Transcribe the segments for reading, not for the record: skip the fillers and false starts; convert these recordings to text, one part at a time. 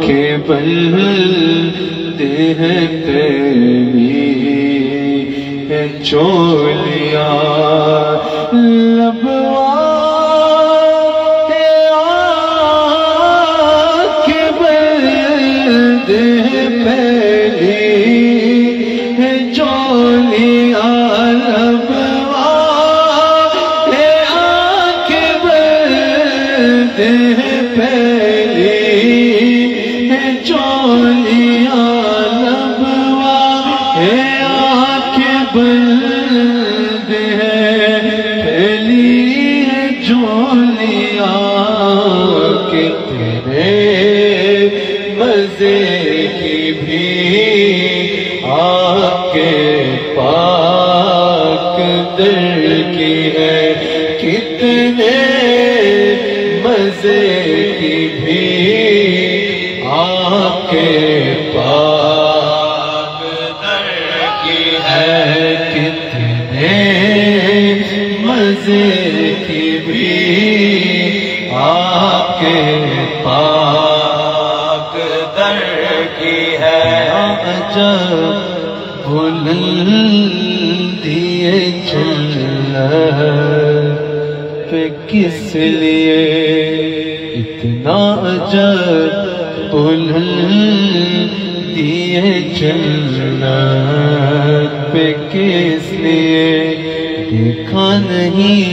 کے بندے ہیں پہلی ہے چولیاں لبوا کے بندے ہیں پہلی ہے چولیاں لبوا کے بندے ہیں پہلی ہے چولیاں لبوا کے بندے ہیں پھیلی ہے چولیاں کتنے مزے کی بھی آپ کے پاک در کی ہے کتنے مزے کی بھی آپ کے پاک در کی ہے کتنے مزے کی بھی آپ کے پاک در کی ہے عجب بلندی جنت پہ کس لیے اتنا عجب بلندی جنت پہ کس لیے دیکھا نہیں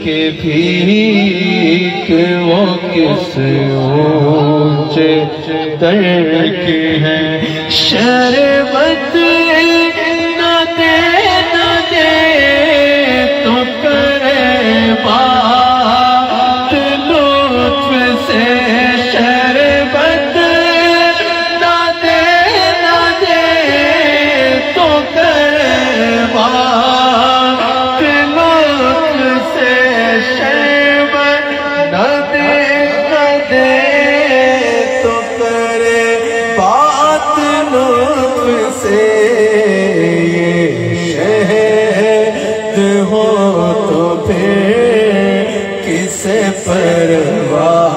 کہ بھیک وہ کس اونچے در کی ہے شربت نہ دے تو کرے بات لطف سے شربت نہ دے تو کرے بات لطف سے شربت نہ دے تو کرے بات لطف سے یہ شہد ہو تو پھر کسے پرواہ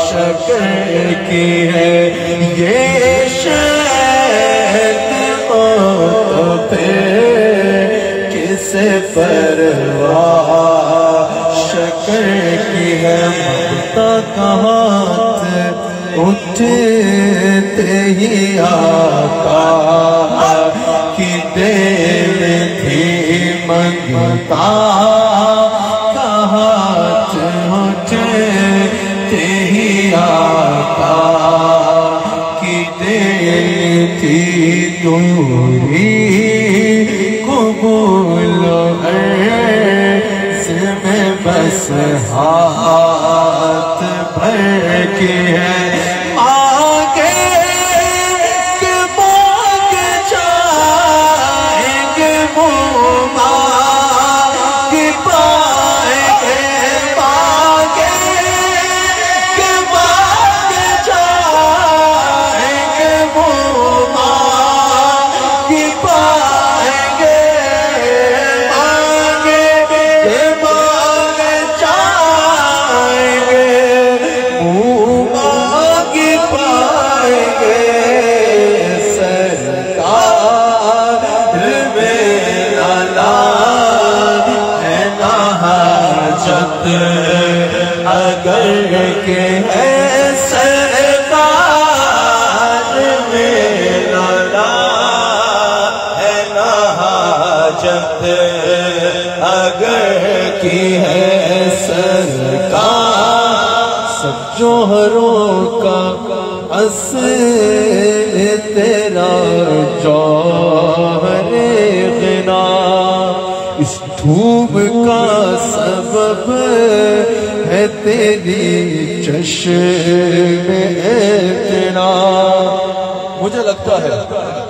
شکر کی ہے یہ شہد ہو تو پھر کسے پرواہ شکر کی ہے ممتا کا ہاتھ اٹھتے ہی آقا کی دل تھی ممتا کا ہاتھ اٹھتے ہی آقا کی دل تھی دوری قبول عرض میں بس ہاتھ بھر کے ہے اگر کہ ہے سرکار میرا لا ہے نہ حاجت اگر کی ہے سرکار سب جوہروں کا اصل تیرا جوہر غنا اس دھوم کا سبب ہے تیری چشم اتنا مجھے لگتا ہے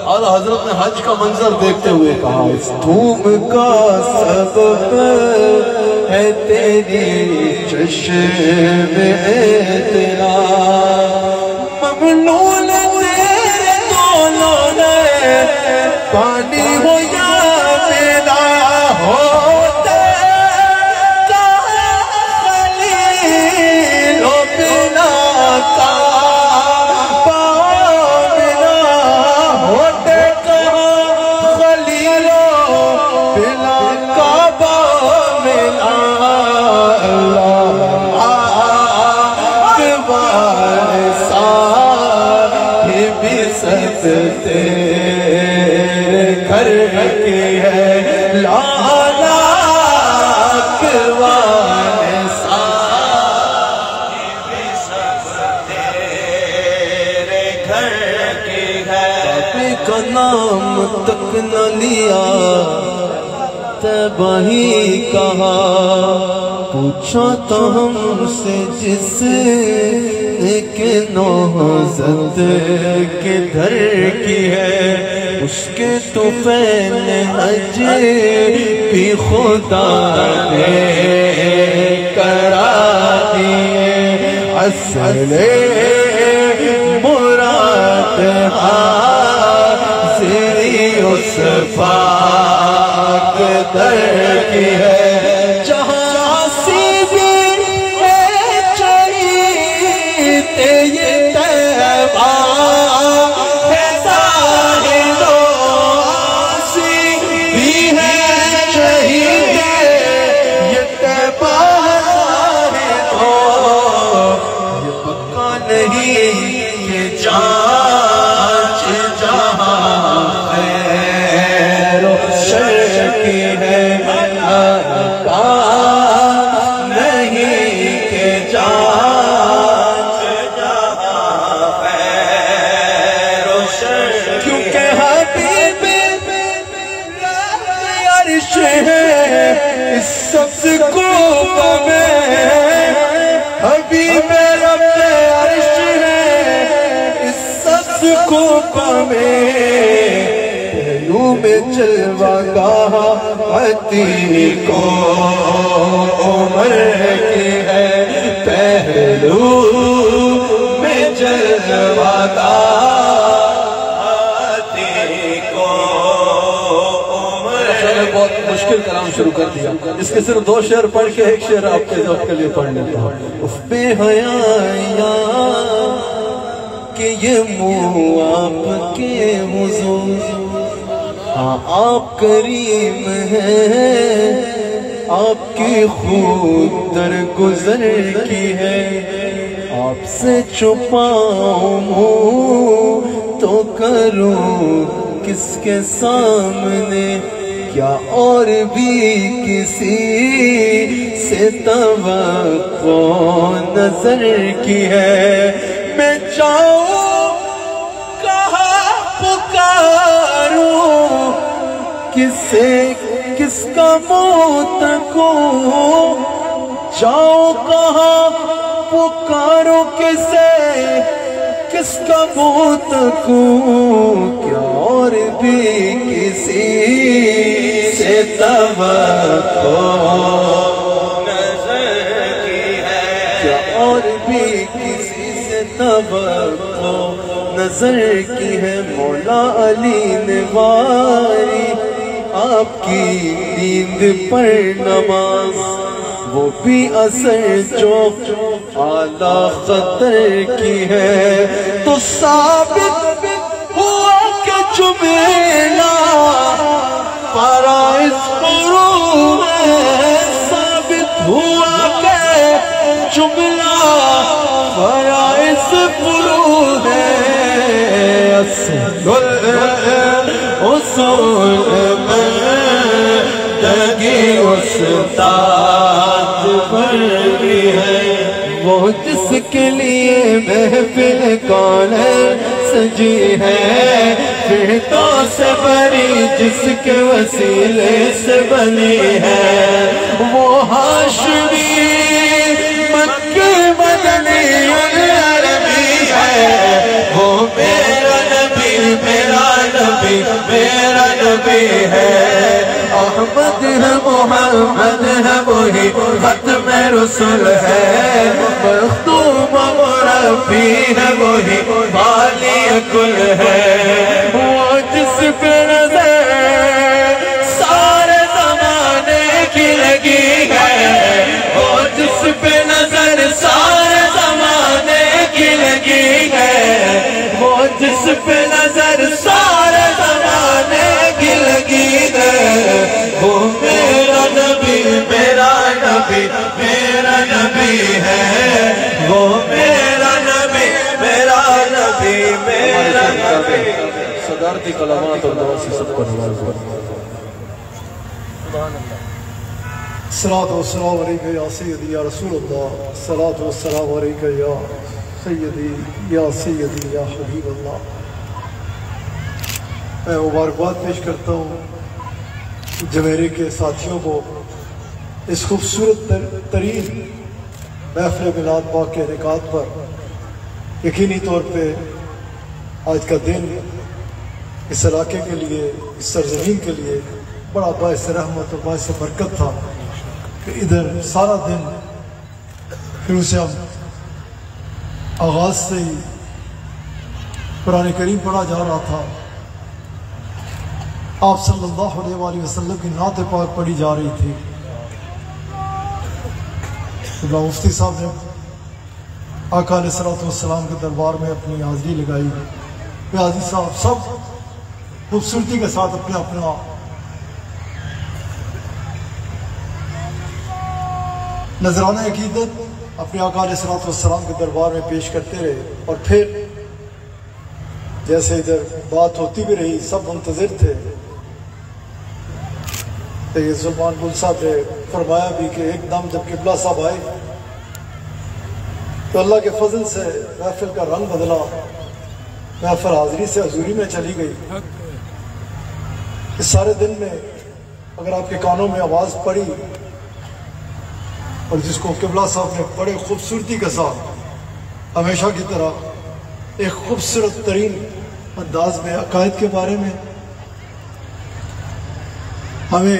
اعلیٰ حضرت نے حج کا منظر دیکھتے ہوئے کہا اس دھوم کا سبب ہے تیری چشم اتنا ممنون تیرے دونوں نے پانی ہو یا میرا ہوتا کہاں خلیل و بنا کا کا نام تک نہ لیا طیبہ ہی کہا پوچھا تو ہم سے جس کہ نوحزت کدھر کی ہے اس کے تو فعل حج بھی خدا نے کرا دیے اصل مراد حاضری اس پاک در کی ہے جہاں سی بھی ہے چاہیتے یہ طیبہ ہے ظاہر و سی بھی ہے چاہیتے یہ طیبہ ظاہر و یہ پکا نہیں کہ جانچ جہاں خیر و شر کی ہے نہیں کہ جانچ جہاں خیر و شر کیونکہ حبیب عرش ہے اس سبز کوپ میں حبیب رب عرش ہے اس سبز کوپ میں پہلو میں جلوہ گاہ عتیق و عمر کی ہے پہلو میں جلوہ گاہ عتیق و عمر بہت مشکل کلام شروع کر دیا اس کے صرف 2 شعر پڑھ کے ایک شعر آپ کے ذوق کے لیے پڑھ لیتا ہوں اف بے حیا کہ یہ منہ آپ کے حضور ہاں آپ کریم ہیں آپ کی خود درگزر کی ہے آپ سے چھپاؤں منہ تو کروں کس کے سامنے کیا اور بھی کسی سے توقع نظر کی ہے میں چاہوں کہاں پکاروں کس کا موت کو جاؤ کہاں پکارو کس کا موت کو کیا اور بھی کسی سے توقع نظر کی ہے کیا اور بھی کسی سے توقع نظر کی ہے مولا علی نے واری آپ کی نیند پر نماز وہ بھی اثر جو اعلیٰ خطر کی ہے تو ثابت ہوا کہ جملہ فرائض فروض ہے ثابت ہوا کہ جملہ فرائض فروض ہے اصول دگی استاد پر بھی ہے وہ جس کے لیے محفل کون سجی ہے پھر تو سے بری جس کے وسیلے سے بنی ہے وہ ہاشمی مکی مدنی عربی ہے وہ میرا نبی میرا نبی میرا نبی ہے احمد ہے محمد ہے وہی ختم رسول ہے مختوم مربی ہے وہی بالی کل ہے وہ جس پہ نظر سارے زمانے کی لگی ہے وہ جس پہ نظر سارے زمانے کی لگی ہے وہ جس پہ نظر سارے زمانے کی لگی ہے وہ میرا نبی میرا نبی میرا نبی ہے وہ میرا نبی میرا نبی میرا نبی صدارتی کلمات اور دعا سے سب کو نواز الصلاة والسلام علیکہ یا سیدی یا رسول اللہ الصلاة والسلام علیکہ یا سیدی یا حبیب اللہ میں مبارکباد پیش کرتا ہوں جمیرے کے ساتھیوں کو اس خوبصورت ترین محفل میلاد پاک کے انعقاد پر۔ یقینی طور پہ آج کا دن اس علاقے کے لیے، اس سرزمین کے لیے بڑا باعث رحمت اور باعث برکت تھا کہ ادھر سارا دن پھر اسے ہم آغاز سے ہی قرآن کریم پڑھا جا رہا تھا، آپ صلی اللہ علیہ وآلہ وسلم کی نعت پاک پڑھی جا رہی تھی۔ مفتی صاحب نے آقا علیہ السلام کے دربار میں اپنی حاضری لگائی۔ حاضری صاحب سب خوبصورتی کے ساتھ اپنا اپنا نذرانہ عقیدت اپنے آقا علیہ السلام کے دربار میں پیش کرتے رہے، اور پھر جیسے ادھر بات ہوتی بھی رہی، سب منتظر تھے۔ سید سلمان گل صاحب نے فرمایا بھی کہ ایک دم جب قبلہ صاحب آئے تو اللہ کے فضل سے محفل کا رنگ بدلا، محفل حاضری سے حضوری میں چلی گئی۔ اس سارے دن میں اگر آپ کے کانوں میں آواز پڑی، اور جس کو قبلہ صاحب نے بڑے خوبصورتی کے ساتھ ہمیشہ کی طرح ایک خوبصورت ترین انداز میں عقائد کے بارے میں، ہمیں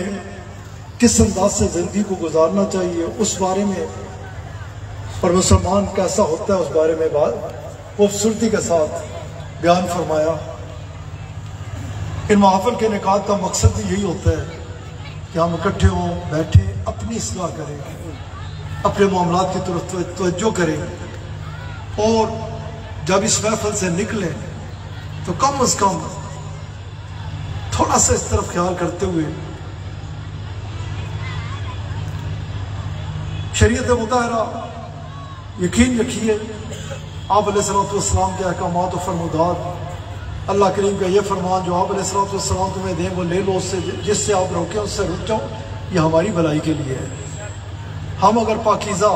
کس انداز سے زندگی کو گزارنا چاہیے اس بارے میں، اور مسلمان کیسا ہوتا ہے اس بارے میں بات خوبصورتی کے ساتھ بیان فرمایا۔ ان محافل کے انعقاد کا مقصد بھی یہی ہوتا ہے کہ ہم اکٹھے ہوں، بیٹھے، اپنی اصلاح کریں، اپنے معاملات کی طرف توجہ کریں، اور جب اس محفل سے نکلیں تو کم از کم تھوڑا سا اس طرف خیال کرتے ہوئے شریعت مطہرہ یقین رکھیے، آپ علیہ السلام کے احکامات و فرمودات، اللہ کریم کا یہ فرمان جو آپ علیہ السلام تمہیں دیں وہ لے لو، اس سے جس سے آپ روکیں اس سے رک جاؤ، یہ ہماری بھلائی کے لیے ہے۔ ہم اگر پاکیزہ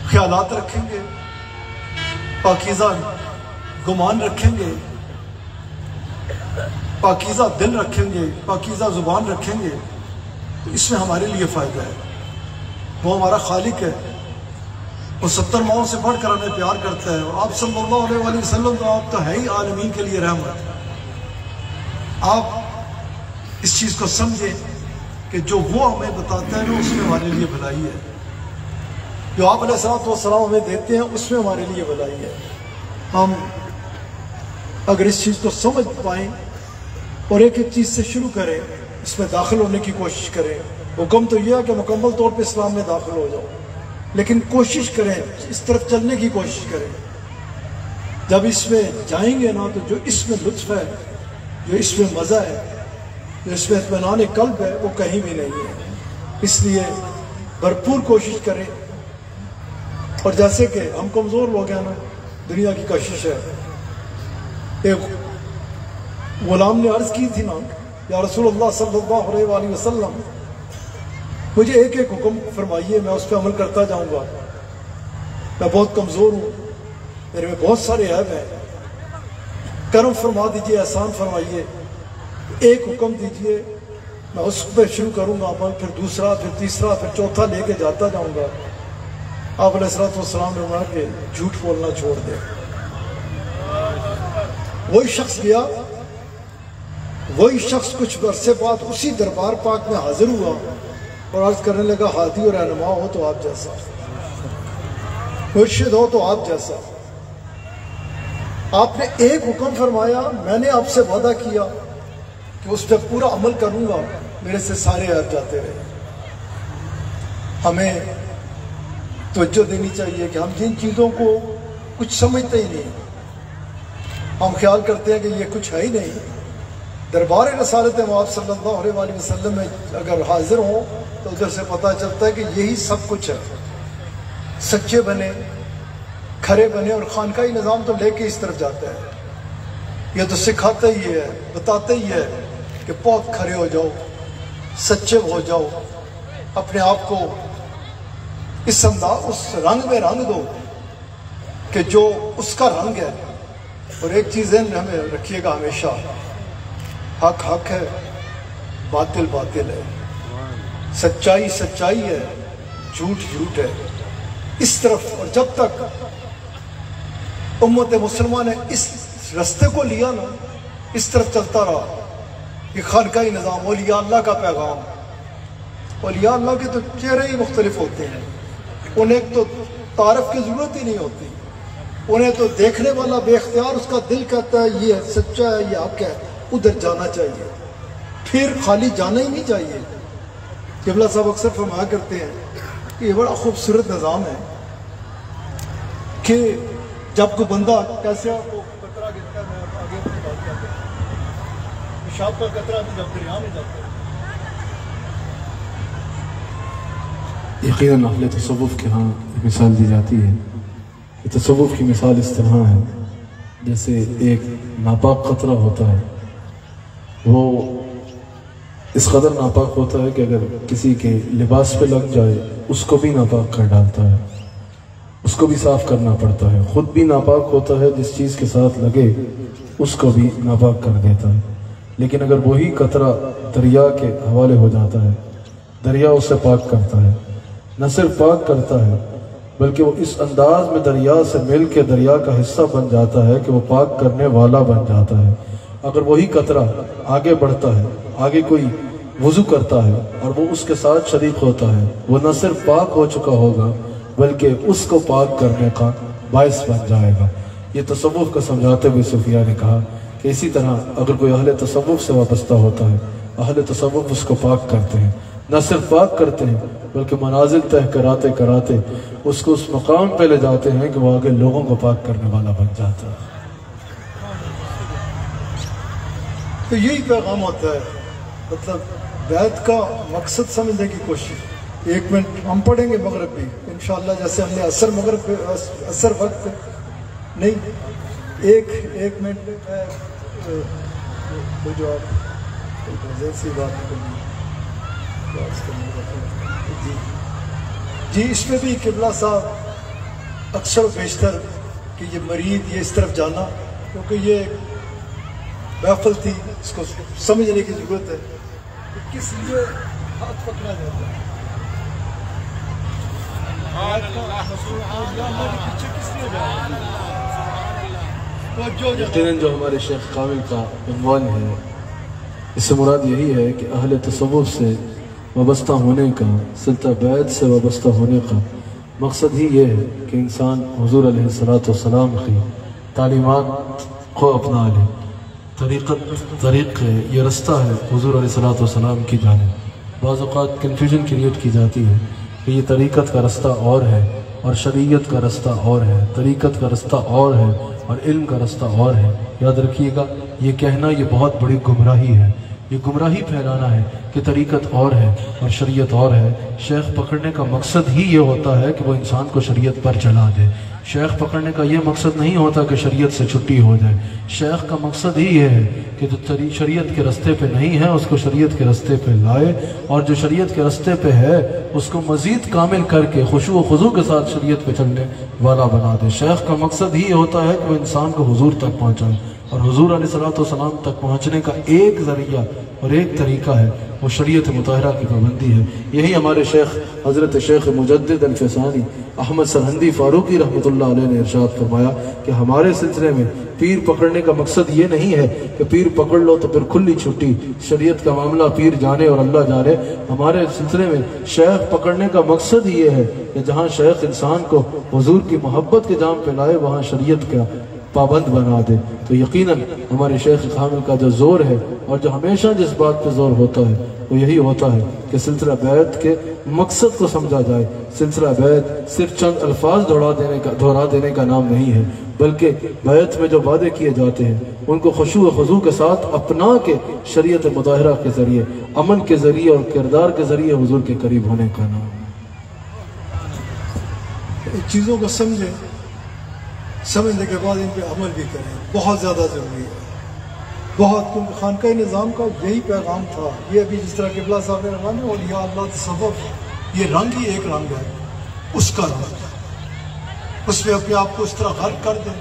خیالات رکھیں گے، پاکیزہ گمان رکھیں گے، پاکیزہ دل رکھیں گے، پاکیزہ زبان رکھیں گے، تو اس میں ہمارے لیے فائدہ ہے۔ وہ ہمارا خالق ہے، وہ 70 ماؤں سے بڑھ کر ہمیں پیار کرتا ہے، اور آپ صلی اللہ علیہ وآلہ وسلم تو آپ تو ہے ہی عالمین کے لیے رحمت۔ آپ اس چیز کو سمجھیں کہ جو وہ ہمیں بتاتا ہے نا اس میں ہمارے لیے بھلائی ہے، جو آپ علیہ السلام ہمیں دیتے ہیں اس میں ہمارے لیے بھلائی ہے۔ ہم اگر اس چیز کو سمجھ پائیں اور ایک ایک چیز سے شروع کریں، اس میں داخل ہونے کی کوشش کریں، حکم تو یہ ہے کہ مکمل طور پہ اسلام میں داخل ہو جاؤ، لیکن کوشش کریں، اس طرف چلنے کی کوشش کریں۔ جب اس میں جائیں گے نا تو جو اس میں لطف ہے، جو اس میں مزہ ہے، جو اس میں اطمینان قلب ہے، وہ کہیں بھی نہیں ہے۔ اس لیے بھرپور کوشش کریں، اور جیسے کہ ہم کمزور لوگ ہیں نا، دنیا کی کوشش ہے۔ ایک غلام نے عرض کی تھی نا، یا رسول اللہ صلی اللہ علیہ وآلہ وسلم مجھے ایک ایک حکم فرمائیے، میں اس پہ عمل کرتا جاؤں گا، میں بہت کمزور ہوں، میرے میں بہت سارے عیب ہیں، کرم فرما دیجئے، احسان فرمائیے، ایک حکم دیجئے، میں اس پہ شروع کروں گا عمل، پھر دوسرا، پھر تیسرا، پھر چوتھا لے کے جاتا جاؤں گا۔ آپ علیہ السلام نے فرمایا کہ جھوٹ بولنا چھوڑ دے۔ وہی شخص گیا، وہی شخص کچھ عرصے بعد اسی دربار پاک میں حاضر ہوا اور عرض کرنے لگا، ہادی اور رہنما ہو تو آپ جیسا، مرشد ہو تو آپ جیسا، آپ نے ایک حکم فرمایا، میں نے آپ سے وعدہ کیا کہ اس پہ پورا عمل کروں گا، میرے سے سارے عیب جاتے رہے۔ ہمیں توجہ دینی چاہیے کہ ہم جن چیزوں کو کچھ سمجھتے ہی نہیں، ہم خیال کرتے ہیں کہ یہ کچھ ہے ہی نہیں۔ دربار رسالت مآب صلی اللہ علیہ وآلہ وسلم میں اگر حاضر ہوں تو ادھر سے پتہ چلتا ہے کہ یہی سب کچھ ہے۔ سچے بنے، کھرے بنے، اور خانقاہی نظام تو لے کے اس طرف جاتا ہے، یہ تو سکھاتا ہی ہے، بتاتا ہی ہے کہ بہت کھرے ہو جاؤ، سچے ہو جاؤ، اپنے آپ کو اس رنگ میں رنگ دو کہ جو اس کا رنگ ہے. اور ایک چیز ذہن میں ہمیں رکھیے گا ہمیشہ، حق حق ہے، باطل باطل ہے، سچائی سچائی ہے، جھوٹ جھوٹ ہے. اس طرف، اور جب تک امت مسلمہ نے اس رستے کو لیا نا، اس طرف چلتا رہا، یہ خانقاہی نظام، اولیاء اللہ کا پیغام. اولیاء اللہ کے تو چہرے ہی مختلف ہوتے ہیں، انہیں تو تعارف کی ضرورت ہی نہیں ہوتی، انہیں تو دیکھنے والا بے اختیار اس کا دل کہتا ہے یہ سچا ہے، یہ حق ہے، ادھر جانا چاہیے، پھر خالی جانا ہی نہیں چاہیے. قبلہ صاحب اکثر فرمایا کرتے ہیں کہ یہ بڑا خوبصورت نظام ہے کہ جب کوئی بندہ کیسے وہ قطرہ گرتا ہے، آگے اپنی بات کرتے ہیں، پیشاب کا قطرہ بھی جب دریا میں جاتا ہے. یقیناً اہل تصوف کے ہاں مثال دی جاتی ہے. یہ تصوف کی مثال اس طرح ہے جیسے ایک ناپاک قطرہ ہوتا ہے، وہ اس قدر ناپاک ہوتا ہے کہ اگر کسی کے لباس پہ لگ جائے اس کو بھی ناپاک کر ڈالتا ہے، اس کو بھی صاف کرنا پڑتا ہے. خود بھی ناپاک ہوتا ہے، جس چیز کے ساتھ لگے اس کو بھی ناپاک کر دیتا ہے. لیکن اگر وہی قطرہ دریا کے حوالے ہو جاتا ہے، دریا اسے پاک کرتا ہے. نہ صرف پاک کرتا ہے بلکہ وہ اس انداز میں دریا سے مل کے دریا کا حصہ بن جاتا ہے کہ وہ پاک کرنے والا بن جاتا ہے. اگر وہی قطرہ آگے بڑھتا ہے، آگے کوئی وضو کرتا ہے اور وہ اس کے ساتھ شریک ہوتا ہے، وہ نہ صرف پاک ہو چکا ہوگا بلکہ اس کو پاک کرنے کا باعث بن جائے گا. یہ تصوف کا سمجھاتے ہوئے صوفیاء نے کہا کہ اسی طرح اگر کوئی اہل تصوف سے وابستہ ہوتا ہے، اہل تصوف اس کو پاک کرتے ہیں. نہ صرف پاک کرتے ہیں بلکہ منازل طے کراتے کراتے اس کو اس مقام پہ لے جاتے ہیں کہ وہ آگے لوگوں کو پاک کرنے والا بن جاتا ہے. تو یہی پیغام ہوتا ہے. مطلب بیعت کا مقصد سمجھنے کی کوشش. 1 منٹ ہم پڑھیں گے مغرب بھی انشاءاللہ، جیسے ہم نے اثر مغرب پہ اثر وقت نہیں، ایک منٹ وہ جو آپ سی بات کرنی جی اس میں بھی قبلہ صاحب اکثر و بیشتر کہ یہ مرید یہ اس طرف جانا، کیونکہ یہ محفل تھی، اس کو سمجھنے کی ضرورت ہے کہ کس لیے ہاتھ پکڑا جاتا ہے، یقیناً جو ہمارے شیخ کامل کا عنوان ہے، اس سے مراد یہی ہے کہ اہل تصوف سے وابستہ ہونے کا، سلطہ بیعت سے وابستہ ہونے کا مقصد ہی یہ ہے کہ انسان حضور علیہ السلام کی تعلیمات کو اپنا لے. طریق ہے، یہ رستہ ہے حضور علیہ السلام کی جانب. بعض اوقات کنفیوژن کریٹ کی جاتی ہے کہ یہ طریقت کا رستہ اور ہے اور شریعت کا رستہ اور ہے، طریقت کا رستہ اور ہے اور علم کا رستہ اور ہے. یاد رکھیے گا، یہ کہنا یہ بہت بڑی گمراہی ہے. یہ گمراہی پھیلانا ہے کہ طریقت اور ہے اور شریعت اور ہے. شیخ پکڑنے کا مقصد ہی یہ ہوتا ہے کہ وہ انسان کو شریعت پر چلا دے. شیخ پکڑنے کا یہ مقصد نہیں ہوتا کہ شریعت سے چھٹی ہو جائے. شیخ کا مقصد ہی یہ ہے کہ جو شریعت کے رستے پہ نہیں ہے اس کو شریعت کے رستے پہ لائے، اور جو شریعت کے رستے پہ ہے اس کو مزید کامل کر کے خشوع و خضوع کے ساتھ شریعت پہ چلنے والا بنا دے. شیخ کا مقصد ہی ہوتا ہے کہ وہ انسان کو حضور تک پہنچائے، اور حضور علیہ السلام تک پہنچنے کا ایک ذریعہ اور ایک طریقہ ہے، وہ شریعت مطہرہ کی پابندی ہے. یہی ہمارے شیخ حضرت شیخ مجدد الفسانی احمد سرہندی فاروقی رحمۃ اللہ علیہ نے ارشاد فرمایا کہ ہمارے سلسلے میں پیر پکڑنے کا مقصد یہ نہیں ہے کہ پیر پکڑ لو تو پھر کھلی چھٹی، شریعت کا معاملہ پیر جانے اور اللہ جانے. ہمارے سلسلے میں شیخ پکڑنے کا مقصد ہی یہ ہے کہ جہاں شیخ انسان کو حضور کی محبت کے جام پہ لائے وہاں شریعت کا پابند بنا دے. تو یقیناً ہمارے شیخ کامل کا جو زور ہے اور جو ہمیشہ جس بات پہ زور ہوتا ہے وہ یہی ہوتا ہے کہ سلسلہ بیعت کے مقصد کو سمجھا جائے. سلسلہ بیعت صرف چند الفاظ دہرا دینے کا نام نہیں ہے، بلکہ بیعت میں جو وعدے کیے جاتے ہیں ان کو خشوع و خضوع کے ساتھ اپنا کے شریعت مطہرہ کے ذریعے، امن کے ذریعے اور کردار کے ذریعے حضور کے قریب ہونے کا نام. چیزوں کو سمجھنے کے بعد ان پہ عمل بھی کریں، بہت زیادہ ضروری ہے. بہت، کیونکہ خانقاہ نظام کا یہی پیغام تھا. یہ ابھی جس طرح قبلہ صاحب نے رنگ اولیاء اللہ تصوف، یہ رنگ ہی ایک رنگ ہے، اس کا رنگ. اس میں اپنے آپ کو اس طرح غرق کر دیں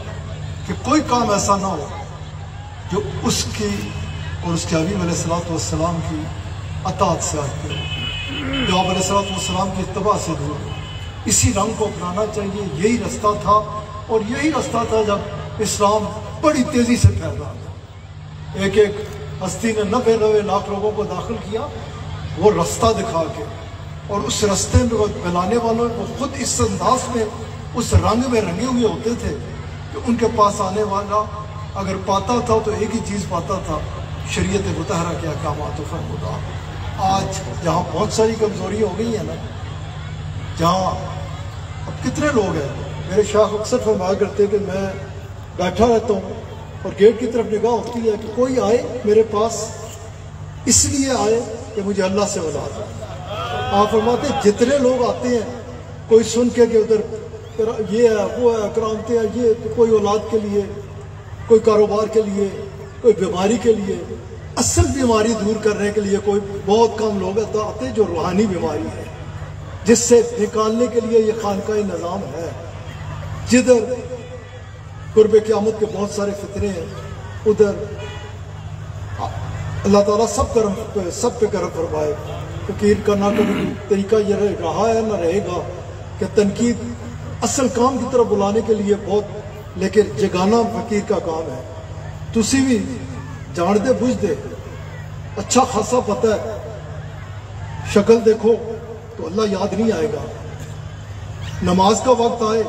کہ کوئی کام ایسا نہ ہو جو اس کی اور اس کے حبیب علیہ السلام کی اطاعت سے آتے ہو، جو آپ علیہ السلام کی اتباع سے دور ہو۔ اسی رنگ کو اپنانا چاہیے، یہی رستہ تھا، اور یہی رستہ تھا جب اسلام بڑی تیزی سے پھیلا تھا۔ ایک ہستی نے 90 لاکھ لوگوں کو داخل کیا، وہ رستہ دکھا کے، اور اس رستے میں پھیلانے والوں کو خود اس انداز میں اس رنگ میں رنگے ہوئے ہوتے تھے کہ ان کے پاس آنے والا اگر پاتا تھا تو ایک ہی چیز پاتا تھا، شریعت مطہرہ کے احکامات و فرمودات۔ آج جہاں بہت ساری کمزوری ہو گئی ہے نا، جہاں اب کتنے لوگ ہیں، میرے شیخ اکثر فرمایا کرتے کہ میں بیٹھا رہتا ہوں اور گیٹ کی طرف نگاہ ہوتی ہے کہ کوئی آئے میرے پاس اس لیے آئے کہ مجھے اللہ سے اولاد ہے۔ آپ فرماتے ہیں جتنے لوگ آتے ہیں کوئی سن کے کہ ادھر یہ ہے وہ ہے کرامتے ہیں، یہ کوئی اولاد کے لیے، کوئی کاروبار کے لیے، کوئی بیماری کے لیے، اصل بیماری دور کرنے کے لیے کوئی بہت کم لوگ آتے ہیں جو روحانی بیماری ہے، جس سے نکالنے کے لیے یہ خانقاہی نظام ہے۔ جدھر قرب قیامت کے بہت سارے فتنے ہیں، ادھر اللہ تعالیٰ سب پہ کرم فرمائے۔ فقیر کا نہ کبھی طریقہ یہ رہا ہے نہ رہے گا کہ تنقید اصل کام کی طرف بلانے کے لیے بہت، لیکن جگانا فقیر کا کام ہے۔ تسی بھی جان دے بجھ دے، اچھا خاصا پتہ ہے، شکل دیکھو تو اللہ یاد نہیں آئے گا، نماز کا وقت آئے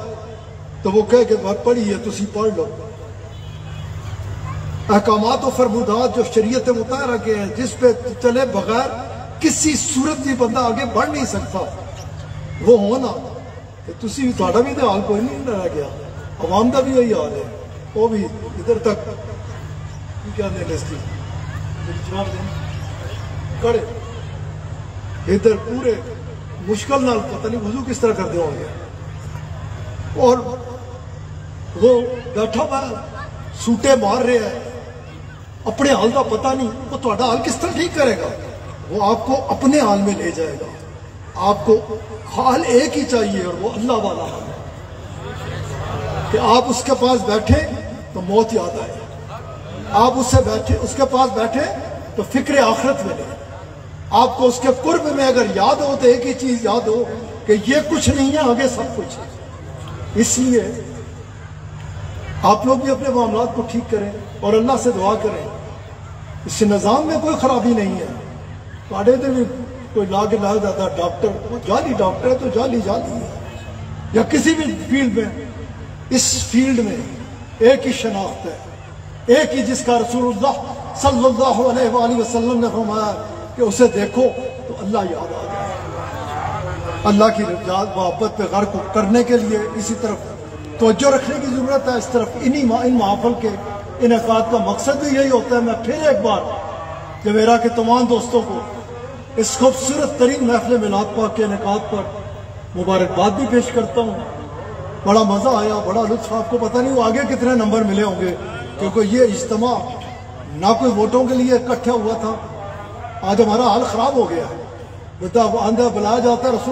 تو وہ کہے کہ بات پڑھی ہے تسی پڑھ لو۔ احکامات و فرمودات جو شریعت مطہرہ کے ہیں، جس پہ چلے بغیر کسی صورت بھی بندہ آگے بڑھ نہیں سکتا، وہ ہونا کہ تسی بھی تھوڑا بھی تو حال کوئی نہیں رہ گیا، عوام کا بھی یہی حال ہے، وہ بھی ادھر تک کیا دینے اس کی کڑے ادھر پورے مشکل نال پتہ نہیں وضو کس طرح کرتے ہوں گے، اور وہ بیٹھا ہوا سوٹے مار رہے ہیں، اپنے حال کا پتہ نہیں، وہ تھوڑا حال کس طرح ٹھیک کرے گا؟ وہ آپ کو اپنے حال میں لے جائے گا۔ آپ کو حال ایک ہی چاہیے، اور وہ اللہ والا حال ہے کہ آپ اس کے پاس بیٹھے تو موت یاد آئے، آپ اس کے پاس بیٹھے تو فکر آخرت ملے، آپ کو اس کے قرب میں اگر یاد ہو تو ایک ہی چیز یاد ہو کہ یہ کچھ نہیں ہے، آگے سب کچھ ہے۔ اس لیے آپ لوگ بھی اپنے معاملات کو ٹھیک کریں اور اللہ سے دعا کریں۔ اس نظام میں کوئی خرابی نہیں ہے، پاڑے دے بھی کوئی لاگ جاتا ڈاکٹر، وہ جعلی ڈاکٹر ہے تو جعلی ہے، یا کسی بھی فیلڈ میں، اس فیلڈ میں ایک ہی شناخت ہے، ایک ہی جس کا رسول اللہ صلی اللہ علیہ وآلہ وسلم نے فرمایا کہ اسے دیکھو تو اللہ یاد آ جائے۔ اللہ کی رجاعت محبت پہ غرق کرنے کے لیے اسی طرف توجہ رکھنے کی ضرورت ہے، اس طرف ان محافل کے انعقاد کا مقصد بھی یہی ہوتا ہے۔ میں پھر ایک بار جویرا کے تمام دوستوں کو اس خوبصورت ترین محفل میلاد پاک کے انعقاد پر مبارکباد بھی پیش کرتا ہوں۔ بڑا مزہ آیا، بڑا لطف، آپ کو پتہ نہیں وہ آگے کتنے نمبر ملے ہوں گے، کیونکہ یہ اجتماع نہ کوئی ووٹوں کے لیے اکٹھا ہوا تھا، آج ہمارا حال خراب ہو گیا ہے، بلایا جاتا ہے رسول